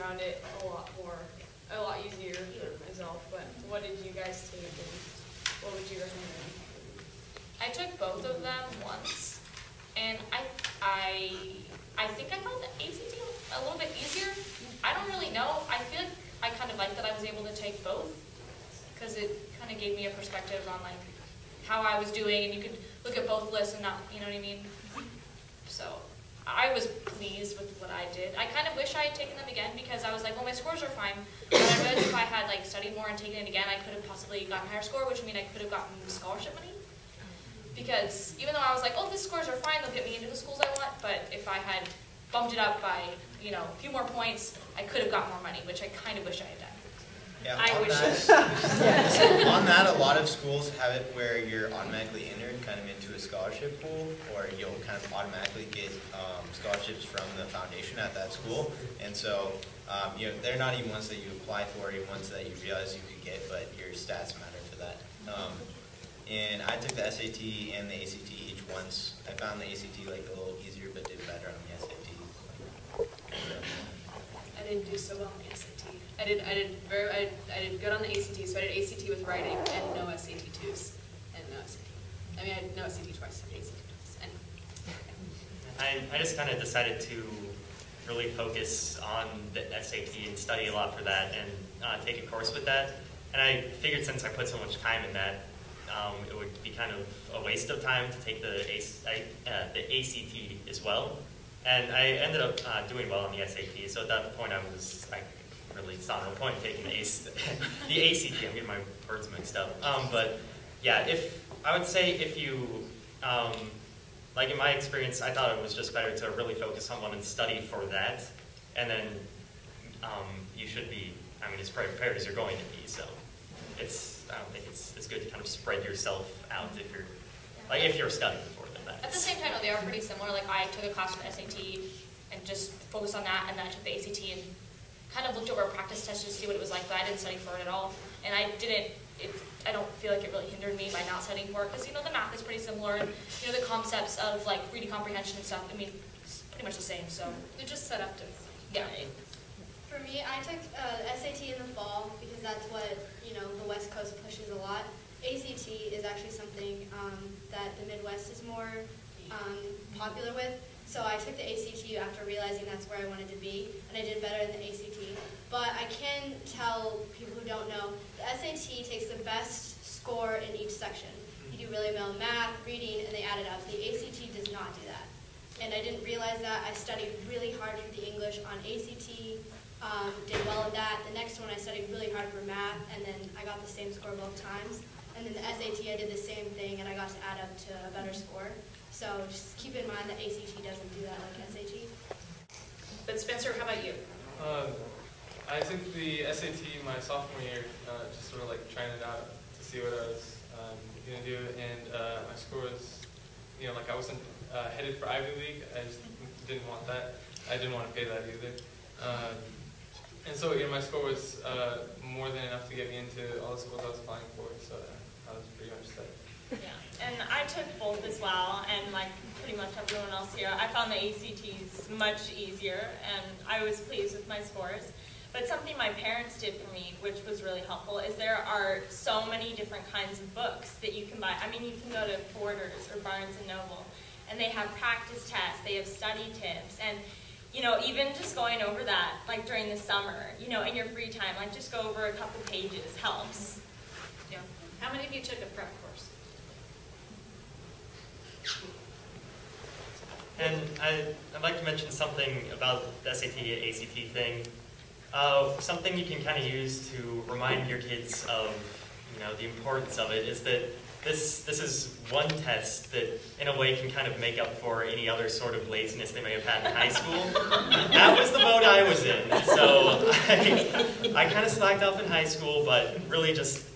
found it a lot easier for myself. But what did you guys take, and what would you recommend? I took both of them once, and I think I found the ACT a little bit easier. I don't really know. I feel like I kind of like that I was able to take both, because it kind of gave me a perspective on like how I was doing, and you could look at both lists and not, you know what I mean? So I was pleased with what I did. I kind of wish I had taken them again, because I was like, well, my scores are fine. But I realized if I had like studied more and taken it again, I could have possibly gotten a higher score, which would mean I could have gotten scholarship money. Because even though I was like, oh, these scores are fine, they'll get me into the schools I want, but if I had bumped it up by, you know, a few more points, I could have got more money, which I kind of wish I had done. Yeah, I wish on that, a lot of schools have it where you're automatically entered kind of into a scholarship pool, or you'll kind of automatically get scholarships from the foundation at that school. And so, you know, they're not even ones that you apply for, even ones that you realize you could get, but your stats matter for that. And I took the SAT and the ACT each once. I found the ACT like a little easier, but did better on the SAT. I didn't do so well on the SAT. I did good on the ACT, so I did ACT with writing and no SAT 2s and no SAT. I mean, I had no SAT twice, I did ACT twice. Anyway. I just kind of decided to really focus on the SAT and study a lot for that, and take a course with that. And I figured since I put so much time in that, it would be kind of a waste of time to take the ACT as well. And I ended up doing well on the SAT, so at that point I really saw no point in taking the ACT. I'm getting my words mixed up. But yeah, I would say if you, like in my experience, I thought it was just better to really focus on one and study for that, and then you should be, I mean, as prepared as you're going to be. So I don't think it's good to kind of spread yourself out if you're studying for them. At the same time, though, they are pretty similar. Like, I took a class for the SAT and just focused on that, and then I took the ACT and kind of looked over a practice test just to see what it was like, but I didn't study for it at all. And I don't feel like it really hindered me by not studying for it, because, you know, the math is pretty similar, and, you know, the concepts of, like, reading comprehension and stuff, I mean, it's pretty much the same, so. They're just set up to, yeah. For me, I took SAT in the fall, because that's what, you know, the West Coast pushes a lot. ACT is actually something that the Midwest is more popular with. So I took the ACT after realizing that's where I wanted to be, and I did better in the ACT. But I can tell people who don't know, the SAT takes the best score in each section. You do really well in math, reading, and they add it up. The ACT does not do that. And I didn't realize that. I studied really hard for the English on ACT, did well in that. The next one I studied really hard for math, and then I got the same score both times. And then the SAT, I did the same thing, and I got to add up to a better score. So just keep in mind that ACT doesn't do that like SAT. But Spencer, how about you? I took the SAT my sophomore year, just sort of like trying it out to see what I was going to do. And my score was, you know, like I wasn't headed for Ivy League. I just didn't want that. I didn't want to pay that either. And so, you know, my score was more than enough to get me into all the schools I was applying for. So I was pretty much set. Yeah, and I took both as well, and like pretty much everyone else here, I found the ACTs much easier, and I was pleased with my scores. But something my parents did for me, which was really helpful, is there are so many different kinds of books that you can buy. I mean, you can go to Borders or Barnes & Noble, and they have practice tests, they have study tips, and you know, even just going over that, like during the summer, you know, in your free time, like just go over a couple pages helps. Yeah. How many of you took a prep course? And I'd like to mention something about the SAT ACT thing. Something you can kind of use to remind your kids of, you know, the importance of it is that this is one test that in a way can kind of make up for any other sort of laziness they may have had in high school. That was the mode I was in. So I kind of slacked off in high school, but really just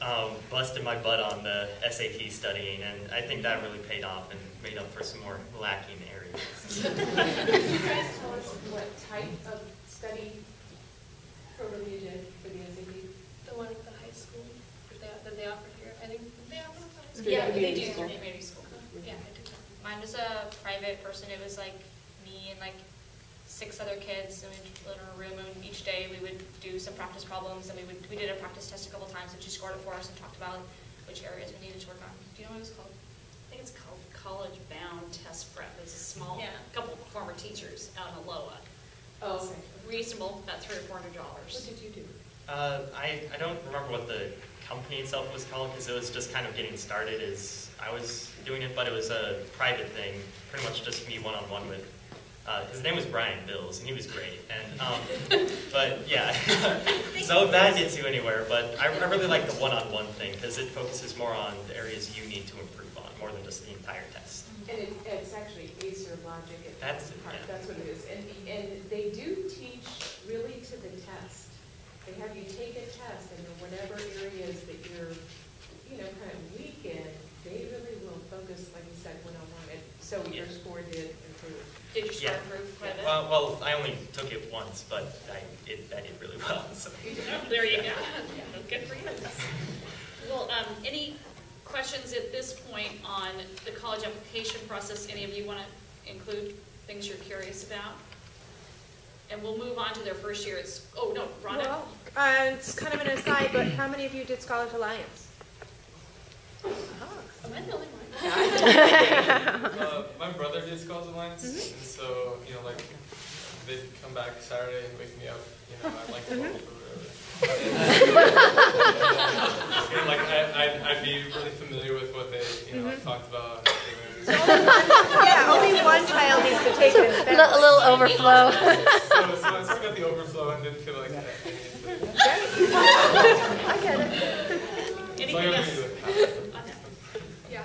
busted my butt on the SAT studying, and I think that really paid off and made up for some more lacking areas. Can you guys tell us what type of study program you did for the SAT? The one at the high school that they offer here. I think they offer at the high school. Yeah, they do. School. Maybe school. Yeah, I did that. Mine was a private person. It was like me and like 6 other kids, and we'd live in a room, and each day we would do some practice problems, and we did a practice test a couple times, and she scored it for us and talked about which areas we needed to work on. Do you know what it was called? I think it's called College Bound Test Prep. It's a small, Yeah. couple of former teachers out in Aloha. Oh, It's okay. reasonable, about $300 or $400. What did you do? I don't remember what the company itself was called because it was just kind of getting started as I was doing it, but it was a private thing, pretty much just me one-on-one with, his name was Brian Bills, and he was great, and, but yeah, so if that gets you anywhere, but I really like the one-on-one thing because it focuses more on the areas you need to improve on, more than just the entire test. And it's actually Acer Logic at That's it, heart. yeah. That's what it is. And they do teach really to the test. They have you take a test, and then whatever areas that you're, kind of weak in, they really will focus, like you said, one-on-one. And so your Yeah. score did improve. Did your score Yeah. improve quite a bit? Well, I only took it once, but I did really well, so. Oh, there you go. Good for you. Well, any questions at this point on the college application process? Any of you want to include things you're curious about? And we'll move on to their first year. Oh, no, Rhonda? Well, it's kind of an aside, but how many of you did Scholars Alliance? Am I the only one? My brother did Scholars Alliance, and so, like, they'd come back Saturday and wake me up, at like 12 or whatever. And, like, I'd be really familiar with what they, talked about. Yeah, only one child needs to take it. A little overflow. So I still got the overflow and didn't feel like I needed to. I get it. Anything else? Yeah.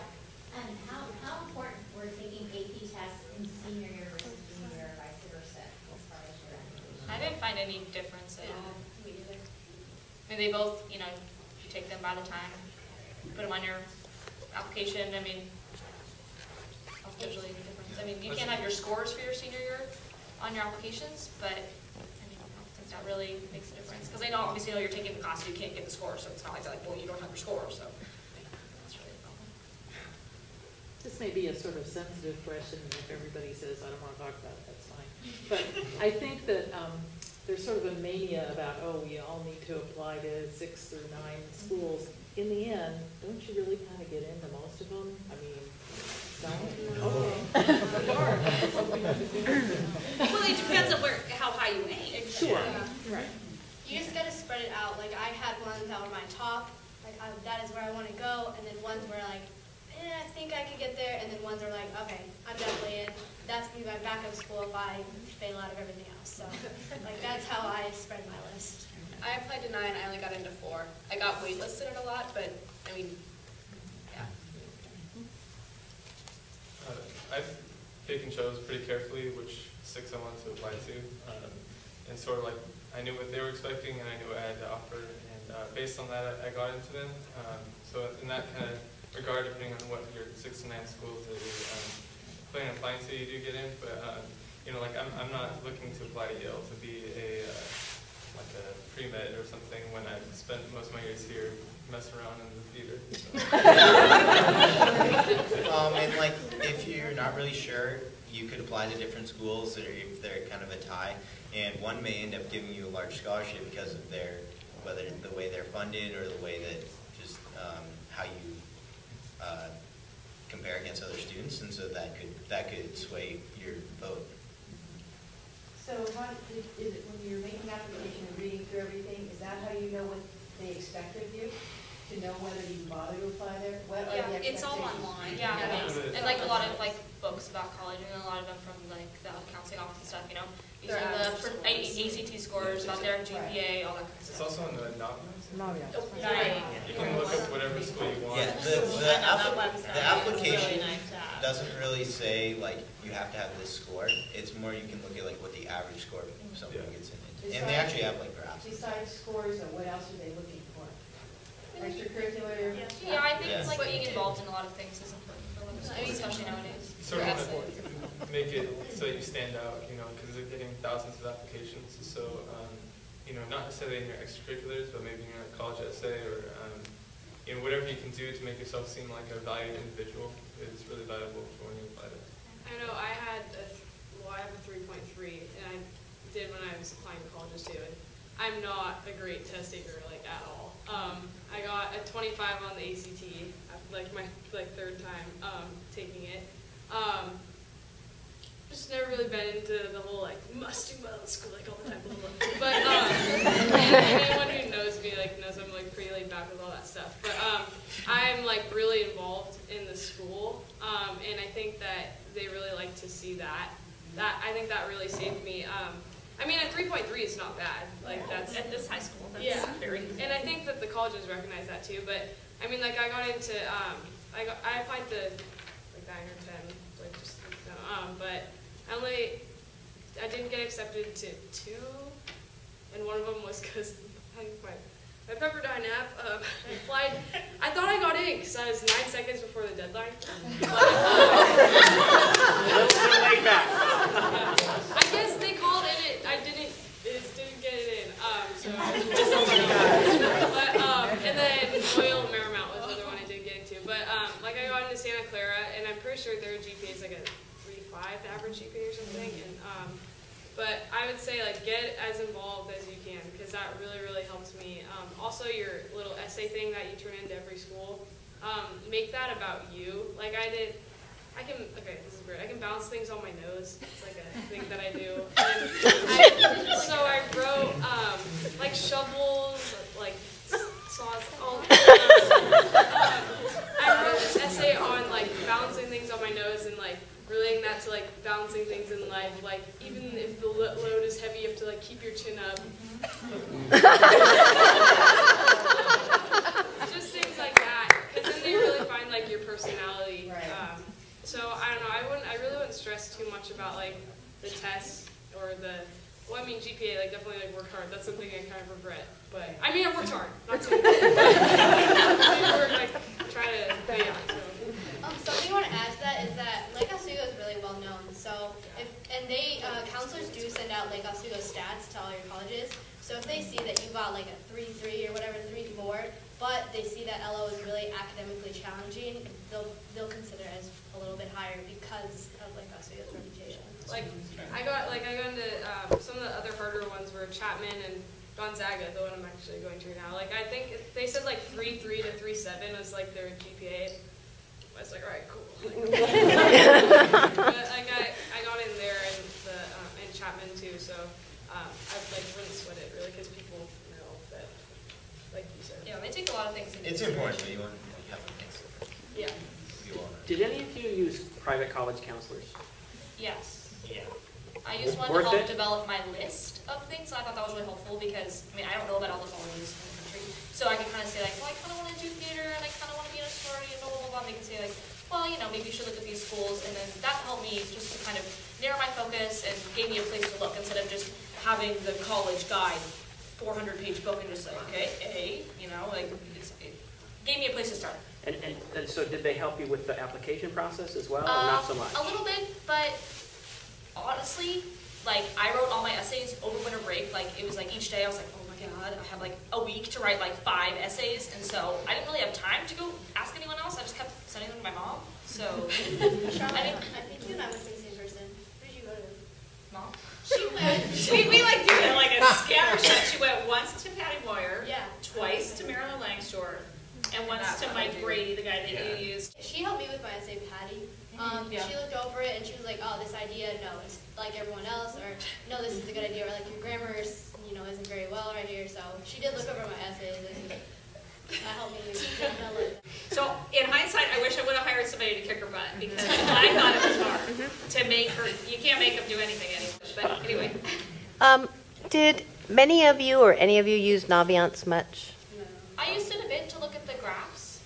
How important were taking AP tests in senior year versus junior year, or vice versa, as far as your application? I didn't find any difference at all. Me either. I mean, they both, you take them by the time, put them on your application. I mean, there's really any difference. I mean, you can't have your scores for your senior year on your applications, but I don't think that really makes a difference. Because they know, obviously, you're taking the class, so you can't get the score, so it's not like, well, you don't have your score, so that's really a problem. This may be a sort of sensitive question, and if everybody says, I don't want to talk about it, that's fine. But I think that there's sort of a mania about, we all need to apply to 6 through 9 schools. In the end, don't you really kind of get into most of them? I mean, no? Okay. Well, it depends on how high you aim. Sure. Yeah. Right. You just gotta spread it out. Like, I had ones that were my top, like, that is where I want to go, and then ones where, like, I think I could get there, and then ones are like, okay, I'm definitely in. That's gonna be my backup school if I fail out of everything else. So, like, that's how I spread my list. I applied to 9, I only got into 4. I got waitlisted at a lot, but, I mean, yeah. I've picked and chose pretty carefully which 6 I wanted to apply to, and sort of like I knew what they were expecting and I knew what I had to offer, and based on that I got into them. So in that kind of regard, depending on what your 6 to 9 schools that you're planning on applying to, you do get in. But like I'm not looking to apply to Yale to be like a pre-med or something when I've spent most of my years here messing around in the theater. So. And like, if you're not really sure, you could apply to different schools, or if they're kind of a tie, and one may end up giving you a large scholarship because of whether the way they're funded or the way that just how you compare against other students, and so that could sway your vote. So how is it when you're making an application and reading through everything, is that how you know what they expect of you? To know whether you bother to apply there? What are the It's all expectations? online. Yeah, and like a lot of like books about college, and a lot of them from like the counseling office and stuff. These are the ACT scores about their GPA, all that kind of It's stuff. also in the Naviance. Right. You can look up whatever school you want. Yeah, the application doesn't really say like you have to have this score. It's more you can look at like what the average score of someone gets in it, and they actually have like graphs. Besides scores, or what else are they looking for? Extracurricular? Yeah, I think it's like being involved in a lot of things is important for women, especially nowadays. You sort of want to make it so that you stand out, because they're getting thousands of applications. So, not necessarily in your extracurriculars, but maybe in your college essay or, whatever you can do to make yourself seem like a valued individual is really valuable for when you apply to. I know I had I have a 3.3, and applying to colleges too. And I'm not a great test taker, like, at all. I got a 25 on the ACT, like my third time taking it. Just never really been into the whole like must do well in school like all the time, blah, blah. But anyone who knows me like knows I'm like pretty laid back with all that stuff. But I'm like really involved in the school, and I think that they really like to see that. I think that really saved me. I mean, a 3.3 is not bad. Like that's At this high school, that's yeah. very. And I think that the colleges recognize that too. But I mean, like I got into I applied to like 9 or 10, like just but I didn't get accepted to 2, and one of them was because my Pepperdine app applied. I thought I got in because I was 9 seconds before the deadline. But, I guess they called it. I didn't get it in. So but and then Royal Marymount was the other one I did get into. But like I got into Santa Clara, and I'm pretty sure their GPA is like a 3.5, the average GPA or something. And but I would say like get as involved as you can because that really helps me. Also, your little essay thing that you turn into every school, make that about you. Like I did. Okay, this is weird. I can bounce things on my nose. It's like a thing that I do. And so I wrote like shovels, like saws. I wrote this essay on like balancing things on my nose and like relating that to like balancing things in life. Like even if the load is heavy, you have to like keep your chin up. Just things like that, because then they really find like your personality. Right. So I don't know. I really wouldn't stress too much about like the tests or the. Well, I mean GPA. Like definitely like work hard. That's something I kind of regret. But I mean I worked hard. Not too much. Like try to. Yeah. Something I want to add to that is that Lake Oswego is really well known. So counselors do send out Lake Oswego stats to all your colleges. So if they see that you got like a 3.3 or whatever, 3.4, but they see that LO is really academically challenging, they'll consider it as a little bit higher because of Lake Oswego's reputation. Like I got into some of the other harder ones were Chapman and Gonzaga, the one I'm actually going to now. Like I think they said like 3.3 to 3.7 was like their GPA. I was like, all right, cool. But like I got in there and Chapman too, so I like wouldn't sweat it really because people know that, like you said. Yeah, they take a lot of things into It's important, but you have to answer. Yeah. You want Did any of you use private college counselors? Yes. Yeah. I used one to Worth help it? develop my list of things. I thought that was really helpful because, I mean, I don't know about all the colleges in the country. So I could kind of say like, well, I kind of want to do theater and I kind of want to be in a sorority and blah, blah, blah. And they can say like, well, you know, maybe you should look at these schools. And then that helped me just to kind of narrow my focus and gave me a place to look instead of just having the college guide 400-page book and just like, okay, you know, like it gave me a place to start. And so did they help you with the application process as well, or not so much? A little bit, but honestly, like I wrote all my essays over winter break. Like it was like each day I was like, oh my god, I have like a week to write like 5 essays, and so I didn't really have time to go ask anyone else. I just kept sending them to my mom. So Charlotte, I think you and I went to the same person. Who did you go to? Mom. She went, we like did it like a scatter shot. She went once to Patty Moyer, Yeah. twice to Marilyn Langsdorff, and once to Mike Brady, the guy that you used. She helped me with my essay, Patty. She looked over it and she was like, oh, this idea, no, it's like everyone else, or no, this is a good idea, or like your grammar is, isn't very well right here. So she did look over my essays and that helped me develop it. So in hindsight, I wish I would have hired somebody to kick her butt because I thought it was hard to make her. You can't make them do anything anyway. But anyway. Did many of you or any of you use Naviance much? I used it a bit to look at the graphs,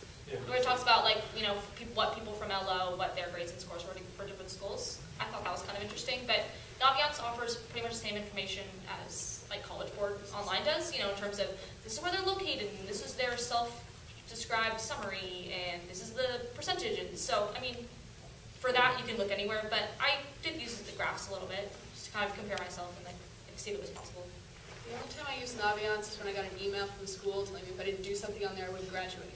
where it talks about like what people from LO, what their grades and scores were for different schools. I thought that was kind of interesting, but Naviance offers pretty much the same information as like College Board Online does, in terms of this is where they're located, and this is their self-described summary, and this is the percentages. So, I mean, for that you can look anywhere, but I did use the graphs a little bit, just to kind of compare myself and like see if it was possible. The only time I used Naviance is when I got an email from the school telling me if I didn't do something on there, I wouldn't graduate.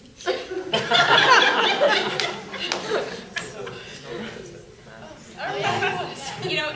You know,